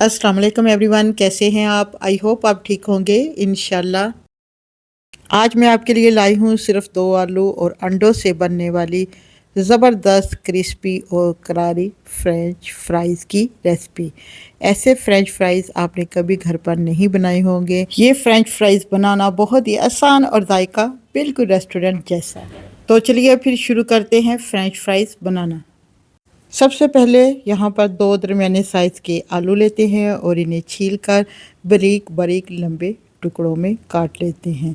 अस्सलाम वालेकुम एवरीवन, कैसे हैं आप? आई होप आप ठीक होंगे इंशाल्लाह। आज मैं आपके लिए लाई हूँ सिर्फ 2 आलू और अंडों से बनने वाली ज़बरदस्त क्रिस्पी और करारी फ्रेंच फ्राइज़ की रेसिपी। ऐसे फ्रेंच फ्राइज़ आपने कभी घर पर नहीं बनाए होंगे। ये फ्रेंच फ्राइज़ बनाना बहुत ही आसान और जायका बिल्कुल रेस्टोरेंट जैसा। तो चलिए फिर शुरू करते हैं फ्रेंच फ्राइज़ बनाना। सबसे पहले यहाँ पर 2 दरमियाने साइज़ के आलू लेते हैं और इन्हें छीलकर बारीक बारीक लंबे टुकड़ों में काट लेते हैं,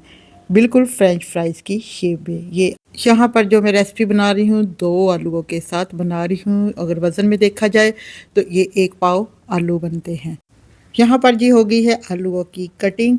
बिल्कुल फ्रेंच फ्राइज़ की शेप में। ये यहाँ पर जो मैं रेसिपी बना रही हूँ 2 आलूओं के साथ बना रही हूँ। अगर वज़न में देखा जाए तो ये 1 पाव आलू बनते हैं। यहाँ पर जी हो गई है आलूओं की कटिंग।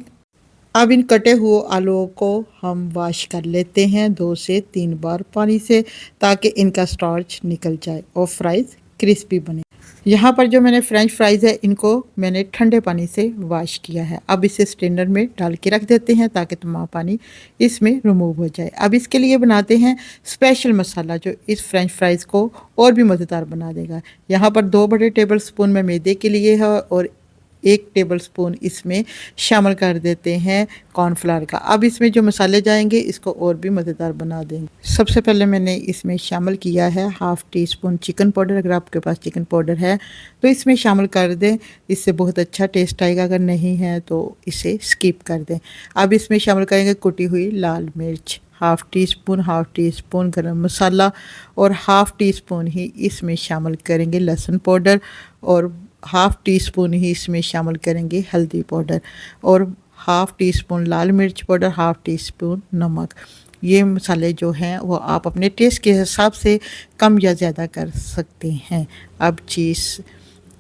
अब इन कटे हुए आलूओं को हम वॉश कर लेते हैं 2 से 3 बार पानी से, ताकि इनका स्टार्च निकल जाए और फ्राइज़ क्रिस्पी बने। यहाँ पर जो मैंने फ्रेंच फ्राइज़ है इनको मैंने ठंडे पानी से वॉश किया है। अब इसे स्ट्रेनर में डाल के रख देते हैं ताकि तमाम पानी इसमें रिमूव हो जाए। अब इसके लिए बनाते हैं स्पेशल मसाला जो इस फ्रेंच फ्राइज़ को और भी मज़ेदार बना देगा। यहाँ पर 2 बड़े टेबल स्पून मैं मैदे के लिए है और 1 टेबल स्पून इसमें शामिल कर देते हैं कॉर्नफ्लावर का। अब इसमें जो मसाले जाएंगे इसको और भी मज़ेदार बना देंगे। सबसे पहले मैंने इसमें शामिल किया है half tea spoon chicken powder. अगर आपके पास चिकन पाउडर है तो इसमें शामिल कर दें, इससे बहुत अच्छा टेस्ट आएगा। अगर नहीं है तो इसे स्किप कर दें। अब इसमें शामिल करेंगे कुटी हुई लाल मिर्च, हाफ़ टी स्पून गरम मसाला और हाफ़ टी स्पून ही इसमें शामिल करेंगे लहसुन पाउडर और हाफ़ टी स्पून ही इसमें शामिल करेंगे हल्दी पाउडर और हाफ़ टी स्पून लाल मिर्च पाउडर, हाफ़ टी स्पून नमक। ये मसाले जो हैं वो आप अपने टेस्ट के हिसाब से कम या ज़्यादा कर सकते हैं। अब चीज़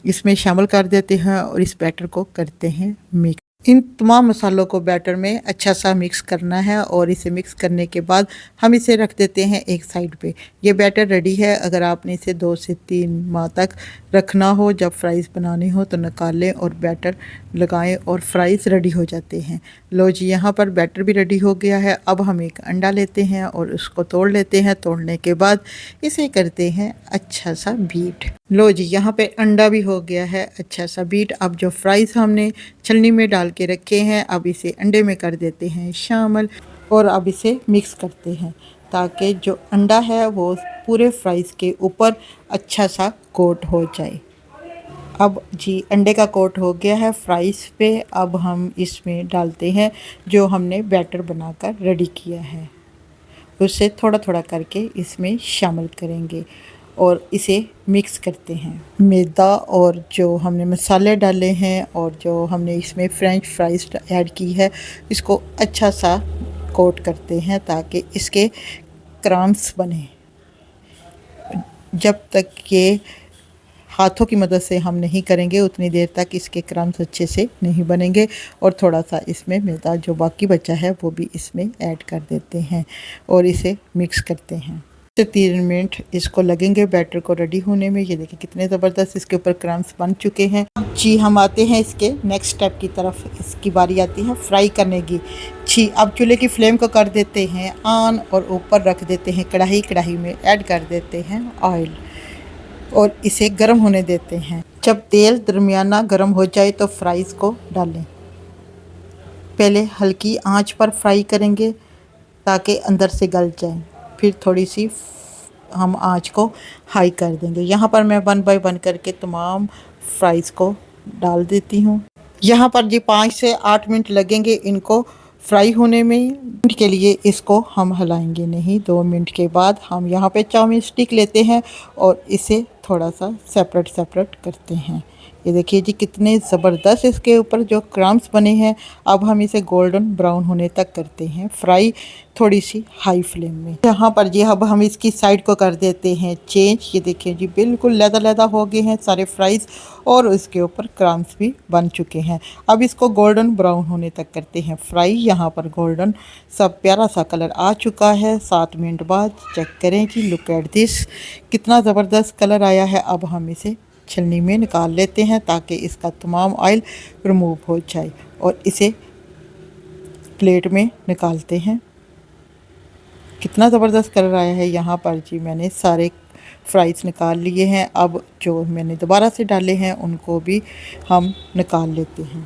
इसमें शामिल कर देते हैं और इस बैटर को करते हैं मिक्स। इन तमाम मसालों को बैटर में अच्छा सा मिक्स करना है और इसे मिक्स करने के बाद हम इसे रख देते हैं एक साइड पे। ये बैटर रेडी है। अगर आपने इसे 2 से 3 माह तक रखना हो, जब फ्राइज़ बनानी हो तो निकाल लें और बैटर लगाएं और फ्राइज़ रेडी हो जाते हैं। लो जी, यहाँ पर बैटर भी रेडी हो गया है। अब हम एक अंडा लेते हैं और उसको तोड़ लेते हैं। तोड़ने के बाद इसे करते हैं अच्छा सा बीट। लो जी, यहाँ पे अंडा भी हो गया है अच्छा सा बीट। अब जो फ्राइज़ हमने छलनी में डाल के रखे हैं अब इसे अंडे में कर देते हैं शामिल और अब इसे मिक्स करते हैं ताकि जो अंडा है वो पूरे फ्राइज़ के ऊपर अच्छा सा कोट हो जाए। अब जी अंडे का कोट हो गया है फ्राइज़ पे। अब हम इसमें डालते हैं जो हमने बैटर बनाकर रेडी किया है, उसे थोड़ा थोड़ा करके इसमें शामिल करेंगे और इसे मिक्स करते हैं। मैदा और जो हमने मसाले डाले हैं और जो हमने इसमें फ्रेंच फ्राइज़ ऐड की है इसको अच्छा सा कोट करते हैं ताकि इसके क्रम्स बने। जब तक ये हाथों की मदद से हम नहीं करेंगे उतनी देर तक इसके क्रम्स अच्छे से नहीं बनेंगे। और थोड़ा सा इसमें मैदा जो बाकी बचा है वो भी इसमें ऐड कर देते हैं और इसे मिक्स करते हैं। 3 मिनट इसको लगेंगे बैटर को रेडी होने में। ये देखिए कितने ज़बरदस्त इसके ऊपर क्रम्स बन चुके हैं। जी हम आते हैं इसके नेक्स्ट स्टेप की तरफ। इसकी बारी आती है फ्राई करने की। जी अब चूल्हे की फ्लेम को कर देते हैं ऑन और ऊपर रख देते हैं कढ़ाई। कढ़ाई में ऐड कर देते हैं ऑयल और इसे गर्म होने देते हैं। जब तेल दरमियाना गर्म हो जाए तो फ्राइज़ को डालें। पहले हल्की आंच पर फ्राई करेंगे ताकि अंदर से गल जाए, फिर थोड़ी सी हम आंच को हाई कर देंगे। यहाँ पर मैं 1 बाय 1 करके तमाम फ्राइज़ को डाल देती हूँ। यहाँ पर जी 5 से 8 मिनट लगेंगे इनको फ्राई होने में। मिनट के लिए इसको हम हिलाएंगे नहीं। 2 मिनट के बाद हम यहाँ पे चाउमीन स्टिक लेते हैं और इसे थोड़ा सा सेपरेट करते हैं। ये देखिए जी कितने ज़बरदस्त इसके ऊपर जो क्रम्स बने हैं। अब हम इसे गोल्डन ब्राउन होने तक करते हैं फ्राई, थोड़ी सी हाई फ्लेम में। यहाँ पर जी अब हम इसकी साइड को कर देते हैं चेंज। ये देखिए जी बिल्कुल लैदा हो गए हैं सारे फ्राइज़ और उसके ऊपर क्रम्स भी बन चुके हैं। अब इसको गोल्डन ब्राउन होने तक करते हैं फ्राई। यहाँ पर गोल्डन सब प्यारा सा कलर आ चुका है। 7 मिनट बाद चेक करें कि लुक एट दिस, कितना ज़बरदस्त कलर आया है। अब हम इसे छलनी में निकाल लेते हैं ताकि इसका तमाम ऑयल रिमूव हो जाए और इसे प्लेट में निकालते हैं। कितना ज़बरदस्त कलर आया है। यहाँ पर जी मैंने सारे फ्राइज़ निकाल लिए हैं। अब जो मैंने दोबारा से डाले हैं उनको भी हम निकाल लेते हैं।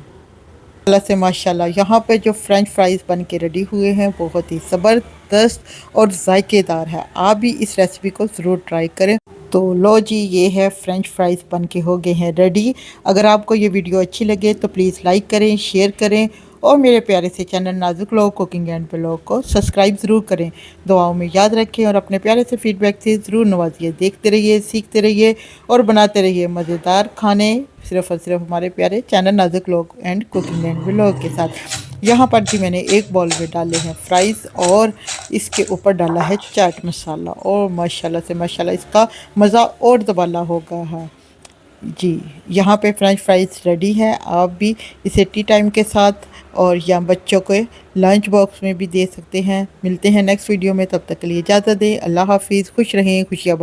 अल्लाह से माशाल्लाह यहाँ पे जो फ़्रेंच फ्राइज़ बन के रेडी हुए हैं बहुत ही ज़बरदस्त और ज़ायकेदार है। आप भी इस रेसिपी को ज़रूर ट्राई करें। तो लो जी, ये है फ़्रेंच फ्राइज़ बन के हो गए हैं रेडी। अगर आपको ये वीडियो अच्छी लगे तो प्लीज़ लाइक करें, शेयर करें और मेरे प्यारे से चैनल नाजुक लोग कुकिंग एंड ब्लॉग को सब्सक्राइब ज़रूर करें। दुआओं में याद रखें और अपने प्यारे से फीडबैक से ज़रूर नवाजिए। देखते रहिए, सीखते रहिए और बनाते रहिए मज़ेदार खाने सिर्फ़ और सिर्फ हमारे प्यारे चैनल नाजुक लोग एंड कुकिंग एंड ब्लॉग के साथ। यहाँ पर जी मैंने एक बाउल में डाले हैं फ्राइज़ और इसके ऊपर डाला है चाट मसाला और माशाल्लाह से माशाल्लाह इसका मज़ा और दुबाला होगा है जी। यहाँ पे फ्रेंच फ्राइज़ रेडी है। आप भी इसे टी टाइम के साथ और या बच्चों के लंच बॉक्स में भी दे सकते हैं। मिलते हैं नेक्स्ट वीडियो में, तब तक के लिए इजाज़त दें। अल्लाह हाफ़िज़। खुश रहें, खुशियाँ